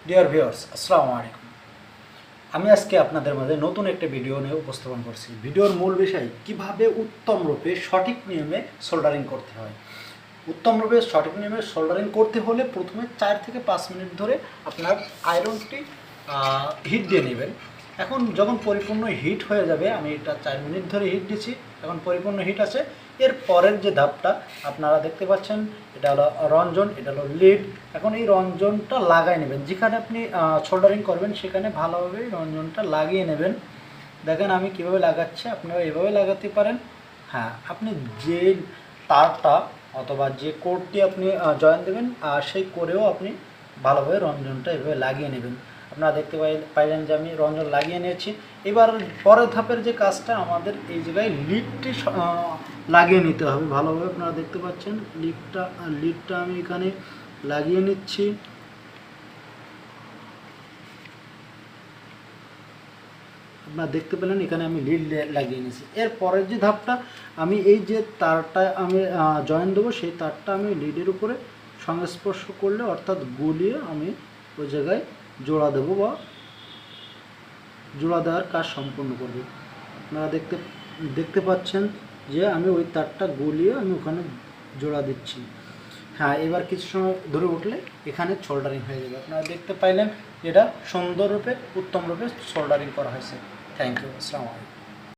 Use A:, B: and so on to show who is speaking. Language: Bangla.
A: ডিয়ার ভিউয়ার্স, আসসালামু আলাইকুম। আমি আজকে আপনাদের মাঝে নতুন একটা ভিডিও নিয়ে উপস্থাপন করছি। ভিডিওর মূল বিষয় কিভাবে উত্তম রূপে সঠিক নিয়মে সোল্ডারিং করতে হয়। উত্তম রূপে সঠিক নিয়মে সোল্ডারিং করতে হলে প্রথমে 4 থেকে 5 মিনিট ধরে আপনার আয়রনটি হিট দিয়ে নেবেন। এখন যখন পরিপূর্ণ হিট হয়ে যাবে, আমি এটা 4 মিনিট ধরে হিট দিচ্ছি, এখন পরিপূর্ণ হিট আছে। এর পরের যে ধাপটা আপনারা দেখতে পাচ্ছেন, এটা হলো রঞ্জন, এটা হলো লিড। এখন এই রঞ্জনটা লাগাই নেবেন, যেখানে আপনি সোল্ডারিং করবেন সেখানে ভালোভাবে রঞ্জনটা লাগিয়ে নেবেন। দেখেন আমি কিভাবে লাগাচ্ছি, আপনারা এভাবে লাগাতে পারেন। হ্যাঁ, আপনি যে তারটা অথবা যে কোডটি আপনি জয়েন দেবেন, সেই কোডেও আপনি ভালোভাবে রঞ্জনটা এভাবে লাগিয়ে নেবেন। আপনারা দেখতে পাইলেন যে আমি রঞ্জন লাগিয়ে নিয়েছি। এবার পরের ধাপের যে কাজটা, আমাদের এই জায়গায় লিডটি লাগিয়ে নিতে হবে ভালোভাবে। আপনারা দেখতে পাচ্ছেন লিডটা আমি এখানে লাগিয়ে নিচ্ছি। আপনারা দেখতে পেলেন এখানে আমি লিড লাগিয়ে নিয়েছি। এর পরের যে ধাপটা, আমি এই যে তারটা আমি জয়েন দেবো, সেই তারটা আমি লিডের উপরে সংস্পর্শ করলে অর্থাৎ গলিয়ে আমি ওই জায়গায় জোড়া দেবো বা জোড়া দেওয়ার কাজ সম্পূর্ণ করবে। আপনারা দেখতে পাচ্ছেন যে আমি ওই তারটা গলিয়ে আমি ওখানে জোড়া দিচ্ছি। হ্যাঁ, এবার কিছু সময় ধরে উঠলে এখানে সোল্ডারিং হয়ে যাবে। আপনারা দেখতে পাইলেন এটা সুন্দররূপে উত্তম রূপে সোল্ডারিং করা হয়েছে। থ্যাংক ইউ, আসসালামু আলাইকুম।